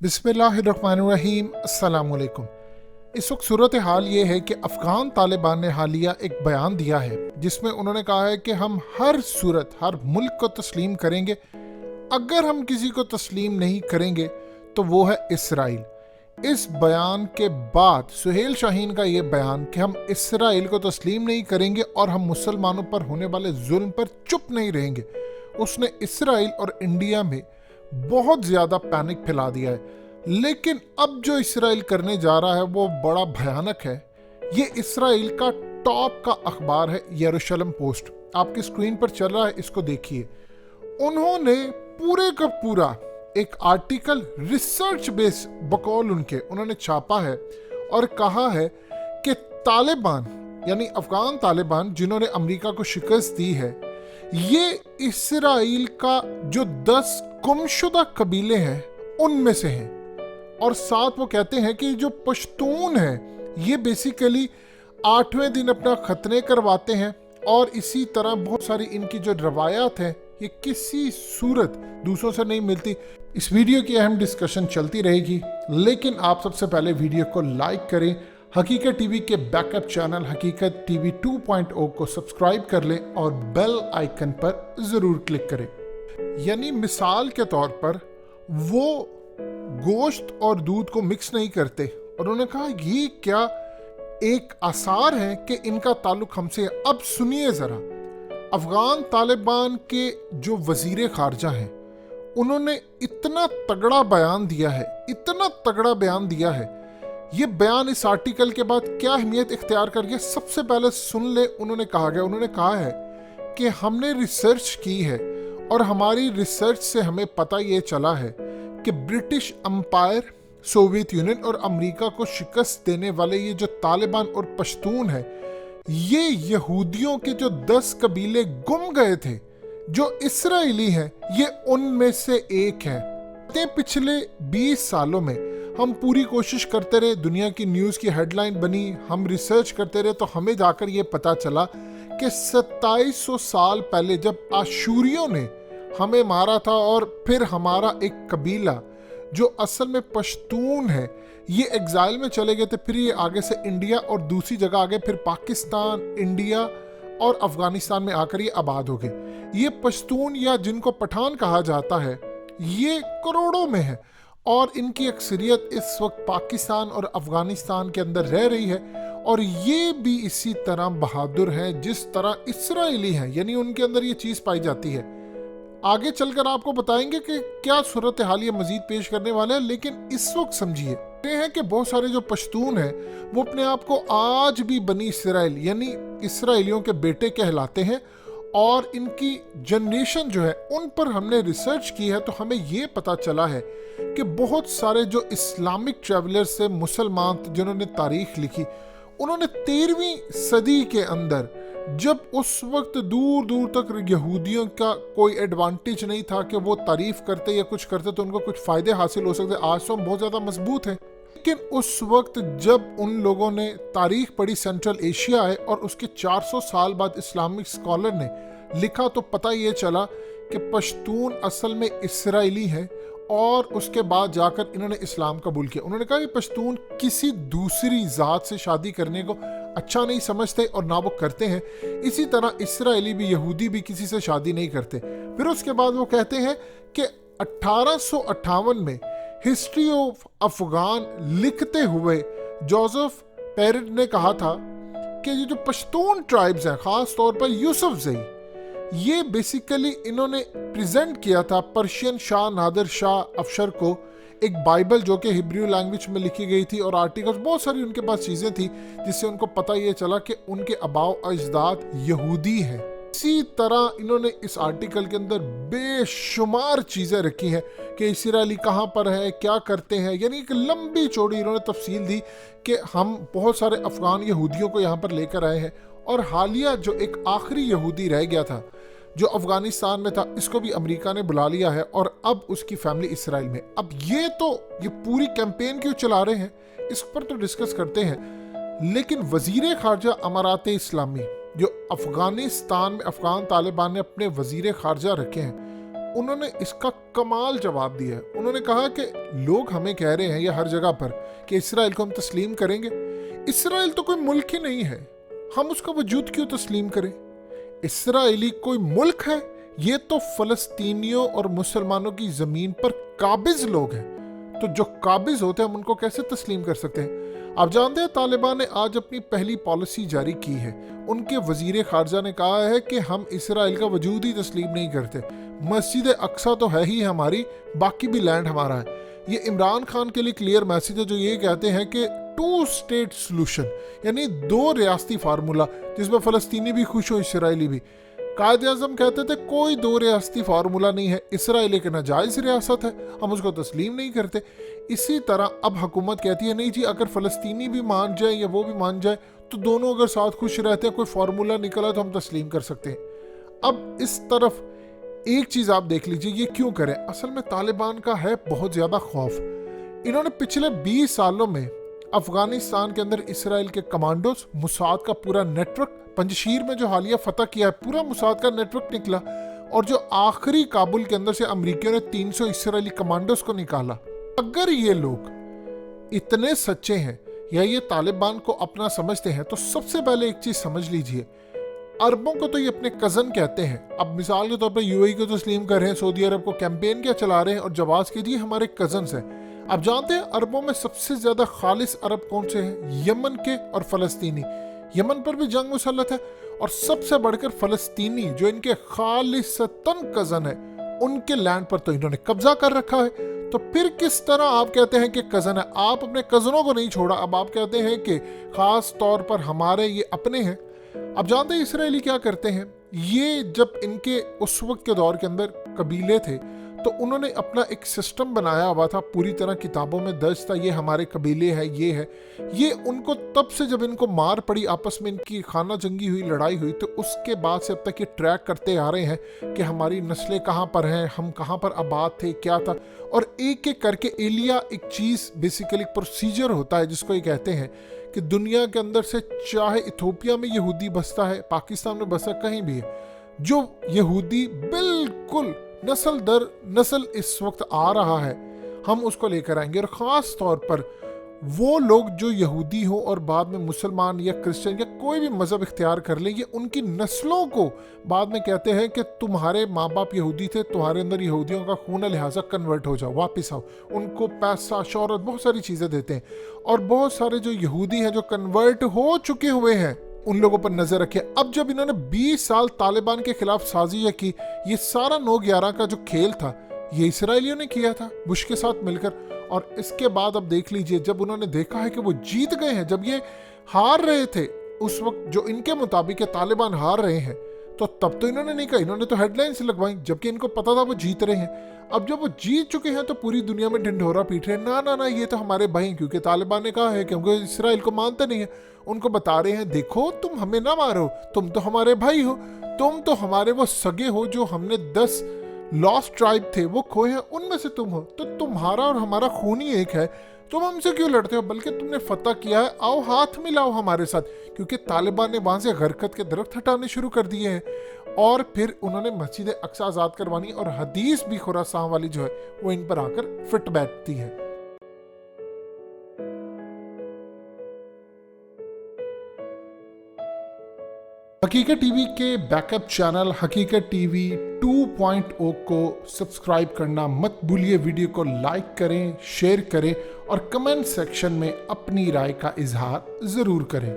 बिस्मिल्लाहिर्रहमानिर्रहीम, अस्सलाम वालेकुम। इस वक्त सूरत हाल ये है कि अफ़गान तालिबान ने हालिया एक बयान दिया है जिसमें उन्होंने कहा है कि हम हर सूरत, हर मुल्क को तस्लीम करेंगे। अगर हम किसी को तस्लीम नहीं करेंगे तो वो है इसराइल। इस बयान के बाद सुहेल शाहीन का ये बयान कि हम इसराइल को तस्लीम नहीं करेंगे और हम मुसलमानों पर होने वाले जुल्म पर चुप नहीं रहेंगे, उसने इसराइल और इंडिया में बहुत ज़्यादा पैनिक फैला दिया है। लेकिन अब जो इसराइल करने जा रहा है वो बड़ा भयानक है। ये इसराइल का टॉप का अखबार है यरूशलेम पोस्ट, आपकी स्क्रीन पर चल रहा है, इसको देखिए। उन्होंने पूरे का पूरा एक आर्टिकल रिसर्च बेस बकौल उन्होंने छापा है और कहा है कि तालिबान यानी अफगान तालिबान जिन्होंने अमेरिका को शिकस्त दी है, ये इसराइल का जो 10 गुमशुदा कबीले हैं उनमें से हैं। और साथ वो कहते हैं कि जो पश्तून हैं ये बेसिकली 8वें दिन अपना खतने करवाते हैं और इसी तरह बहुत सारी इनकी जो रवायात हैं ये किसी सूरत दूसरों से नहीं मिलती। इस वीडियो की अहम डिस्कशन चलती रहेगी, लेकिन आप सबसे पहले वीडियो को लाइक करें, हकीकत टीवी के बैकअप चैनल हकीकत टीवी 2.0 को सब्सक्राइब कर लें और बेल आइकन पर ज़रूर क्लिक करें। यानी मिसाल के तौर पर वो गोश्त और दूध को मिक्स नहीं करते और उन्होंने कहा ये क्या एक आसार है कि इनका ताल्लुक हमसे है। अब सुनिए ज़रा, अफगान तालिबान के जो वजीर खारजा हैं उन्होंने इतना तगड़ा बयान दिया है, इतना तगड़ा बयान दिया है। ये बयान इस आर्टिकल के बाद क्या अहमियत इख्तियार कर गया, सबसे पहले सुन ले। उन्होंने कहा है कि हमने रिसर्च की है और हमारी रिसर्च से हमें पता ये चला है कि ब्रिटिश एम्पायर, सोवियत यूनियन और अमेरिका को शिकस्त देने वाले ये जो तालिबान और पश्तून है, ये यहूदियों के जो 10 कबीले गुम गए थे जो इसराइली हैं, ये उनमें से एक है। पिछले 20 सालों में हम पूरी कोशिश करते रहे, दुनिया की न्यूज़ की हेडलाइन बनी, हम रिसर्च करते रहे तो हमें जाकर ये पता चला कि 2700 साल पहले जब आशूरियों ने हमें मारा था और फिर हमारा एक कबीला जो असल में पश्तून है ये एग्जाइल में चले गए थे, फिर ये आगे से इंडिया और दूसरी जगह आगे फिर पाकिस्तान, इंडिया और अफगानिस्तान में आकर ये आबाद हो गए। ये पश्तून या जिनको पठान कहा जाता है ये करोड़ों में है और इनकी अक्सरियत इस वक्त पाकिस्तान और अफगानिस्तान के अंदर रह रही है और ये भी इसी तरह बहादुर हैं जिस तरह इसराइली हैं, यानी उनके अंदर ये चीज़ पाई जाती है। आगे चलकर आपको बताएंगे कि क्या सूरत हाल ये मजीद पेश करने वाले हैं, लेकिन इस वक्त समझिए ये है कि बहुत सारे जो पश्तून हैं वो अपने आप को आज भी बनी इसराइल यानी इसराइलियों के बेटे कहलाते हैं और इनकी जनरेशन जो है उन पर हमने रिसर्च की है तो हमें ये पता चला है कि बहुत सारे जो इस्लामिक ट्रैवलर्स से मुसलमान जिन्होंने तारीख लिखी, उन्होंने 13वीं सदी के अंदर जब उस वक्त दूर दूर तक यहूदियों का कोई एडवांटेज नहीं था कि वो तारीफ करते या कुछ करते तो उनको कुछ फ़ायदे हासिल हो सकते, आज तो हम बहुत ज़्यादा मजबूत हैं। लेकिन उस वक्त जब उन लोगों ने तारीख पढ़ी, सेंट्रल एशिया है और उसके 400 साल बाद इस्लामिक स्कॉलर ने लिखा तो पता ये चला कि पश्तून असल में इसराइली हैं और उसके बाद जाकर इन्होंने इस्लाम कबूल किया। उन्होंने कहा कि पश्तून किसी दूसरी ज़ात से शादी करने को अच्छा नहीं समझते और ना वो करते हैं, इसी तरह इसराइली भी, यहूदी भी किसी से शादी नहीं करते। फिर उसके बाद वो कहते हैं कि 1858 में हिस्ट्री ऑफ अफगान लिखते हुए जोसेफ पेरिड ने कहा था कि ये जो पश्तून ट्राइब्स हैं, ख़ास तौर पर यूसुफजई, ये बेसिकली इन्होंने प्रेजेंट किया था पर्शियन शाह नादिर शाह अफशर को एक बाइबल जो कि हिब्रू लैंग्वेज में लिखी गई थी और आर्टिकल्स, बहुत सारी उनके पास चीज़ें थी जिससे उनको पता ये चला कि उनके आबाओ अजदाद यहूदी हैं। इसी तरह इन्होंने इस आर्टिकल के अंदर बेशुमार चीज़ें रखी हैं कि इसराइली कहाँ पर है, क्या करते हैं, यानी एक लंबी चौड़ी इन्होंने तफसील दी कि हम बहुत सारे अफगान यहूदियों को यहाँ पर लेकर आए हैं और हालिया जो एक आखिरी यहूदी रह गया था जो अफगानिस्तान में था, इसको भी अमेरिका ने बुला लिया है और अब उसकी फैमिली इसराइल में। अब ये पूरी कैंपेन क्यों चला रहे हैं इस पर तो डिस्कस करते हैं, लेकिन वजीर खारजा अमारात इस्लामी जो अफगानिस्तान में अफगान तालिबान ने अपने वजीर खारजा रखे हैं انہوں نے اس کا کمال جواب دیا ہے. انہوں نے کہا کہ لوگ ہمیں کہہ رہے ہیں یا ہر جگہ پر کہ اسرائیل کو ہم تسلیم کریں گے. اسرائیل تو کوئی ملک ہی نہیں ہے, ہم اس کا وجود کیوں تسلیم کریں؟ اسرائیلی کوئی ملک ہے؟ یہ تو فلسطینیوں اور مسلمانوں کی زمین پر قابض لوگ ہیں. تو جو قابض ہوتے ہیں ہم ان کو کیسے تسلیم کر سکتے ہیں؟ آپ جانتے ہیں طالبان نے آج اپنی پہلی پالیسی جاری کی ہے. ان کے وزیر خارجہ نے کہا ہے کہ ہم اسرائیل کا وجود ہی تسلیم نہیں کرتے. مسجد اقصی تو ہے ہی ہماری, باقی بھی لینڈ ہمارا ہے. یہ عمران خان کے لیے کلیئر میسج ہے جو یہ کہتے ہیں کہ 2 اسٹیٹ سلوشن, یعنی 2 ریاستی فارمولہ جس میں فلسطینی بھی خوش ہو, اسرائیلی بھی. قائد اعظم کہتے تھے کوئی 2 ریاستی فارمولہ نہیں ہے, اسرائیل ایک ناجائز ریاست ہے, ہم اس کو تسلیم نہیں کرتے. اسی طرح اب حکومت کہتی ہے نہیں جی, اگر فلسطینی بھی مان جائے یا وہ بھی مان جائے تو دونوں اگر ساتھ خوش رہتے ہیں, کوئی فارمولہ نکلا تو ہم تسلیم کر سکتے ہیں. اب اس طرف ایک چیز آپ دیکھ لیجئے, یہ کیوں کریں؟ اصل میں طالبان کا ہے بہت زیادہ خوف. انہوں نے پچھلے 20 سالوں میں افغانستان کے اندر اسرائیل کے کمانڈوز, موساد کا پورا نیٹ ورک, پنجشیر میں جو حالیہ فتح کیا ہے پورا موساد کا نیٹ ورک نکلا, اور جو آخری کابل کے اندر سے امریکیوں نے 300 اسرائیلی کمانڈوز کو نکالا. اگر یہ لوگ اتنے سچے ہیں یا یہ طالبان کو اپنا سمجھتے ہیں تو سب سے پہلے ایک چیز سمجھ لیجئے, عربوں کو تو یہ اپنے کزن کہتے ہیں. اب مثال کے طور پر یو اے کو تسلیم کر رہے ہیں, سعودی عرب کو کیمپین کیا چلا رہے ہیں, اور جواز کے جی ہمارے کزنز ہیں. اب جانتے ہیں عربوں میں سب سے زیادہ خالص عرب کون سے ہیں؟ یمن کے اور فلسطینی. یمن پر بھی جنگ مسلط ہے, اور سب سے بڑھ کر فلسطینی جو ان کے خالصتاً کزن ہیں, ان کے لینڈ پر تو انہوں نے قبضہ کر رکھا ہے. تو پھر کس طرح آپ کہتے ہیں کہ کزن ہے؟ آپ اپنے کزنوں کو نہیں چھوڑا, اب آپ کہتے ہیں کہ خاص طور پر ہمارے یہ اپنے ہیں. اب جانتے ہیں اسرائیلی کیا کرتے ہیں؟ یہ جب ان کے اس وقت کے دور کے اندر قبیلے تھے تو انہوں نے اپنا ایک سسٹم بنایا ہوا تھا, پوری طرح کتابوں میں درج تھا, یہ ہمارے قبیلے ہے, یہ ہے. یہ ان کو تب سے جب ان کو مار پڑی, آپس میں ان کی خانہ جنگی ہوئی, لڑائی ہوئی, تو اس کے بعد سے اب تک یہ ٹریک کرتے آ رہے ہیں کہ ہماری نسلیں کہاں پر ہیں, ہم کہاں پر آباد تھے, کیا تھا. اور ایک ایک کر کے ایلیا ایک چیز بیسیکلی پروسیجر ہوتا ہے جس کو یہ کہتے ہیں کہ دنیا کے اندر سے چاہے ایتھوپیا میں یہودی بستا ہے, پاکستان میں بستا ہے, کہیں بھی ہے, جو یہودی بالکل نسل در نسل اس وقت آ رہا ہے, ہم اس کو لے کر آئیں گے. اور خاص طور پر وہ لوگ جو یہودی ہوں اور بعد میں مسلمان یا کرسچن یا کوئی بھی مذہب اختیار کر لیں, یہ ان کی نسلوں کو بعد میں کہتے ہیں کہ تمہارے ماں باپ یہودی تھے, تمہارے اندر یہودیوں کا خون ہے, لہٰذا کنورٹ ہو جاؤ, واپس آؤ. ان کو پیسہ, شہرت, بہت ساری چیزیں دیتے ہیں. اور بہت سارے جو یہودی ہیں جو کنورٹ ہو چکے ہوئے ہیں, ان لوگوں پر نظر رکھے. اب جب انہوں نے 20 سال طالبان کے خلاف سازشیں کی, یہ سارا 9/11 کا جو کھیل تھا یہ اسرائیلیوں نے کیا تھا بش کے ساتھ مل کر. اور اس کے بعد اب دیکھ لیجئے, جب انہوں نے دیکھا ہے کہ وہ جیت گئے ہیں, جب یہ ہار رہے تھے اس وقت جو ان کے مطابق طالبان ہار رہے ہیں, تو تب تو انہوں نے نہیں کہا, انہوں نے تو ہیڈ لائنز لگوائیں, جبکہ ان کو پتا تھا وہ جیت رہے ہیں. اب جب وہ جیت چکے ہیں تو پوری دنیا میں ڈھنڈورا پیٹ رہے ہیں, نہ یہ تو ہمارے بھائی ہیں, کیونکہ طالبان نے کہا ہے کہ ہم کو اسرائیل کو مانتے نہیں ہیں. ان کو بتا رہے ہیں دیکھو تم ہمیں نہ مارو, تم تو ہمارے بھائی ہو, تم تو ہمارے وہ سگے ہو, جو ہم نے 10 لاسٹ ٹرائب تھے وہ کھوئے ہیں, ان میں سے تم ہو, تو تمہارا اور ہمارا خون ہی ایک ہے, تم ہم سے کیوں لڑتے ہو؟ بلکہ تم نے فتح کیا ہے, آؤ ہاتھ ملاؤ ہمارے ساتھ. کیونکہ طالبان نے وہاں سے غرقت کے درخت ہٹانے شروع کر دیے ہیں, اور پھر انہوں نے مسجد اقصی آزاد کروانی, اور حدیث بھی خراسان والی جو ہے وہ ان پر آ کر فٹ بیٹھتی ہے. حقیقت ٹی وی کے بیک اپ چینل حقیقت ٹی وی 2.0 کو سبسکرائب کرنا مت بھولیے. ویڈیو کو لائک کریں, شیئر کریں, اور کمنٹ سیکشن میں اپنی رائے کا اظہار ضرور کریں.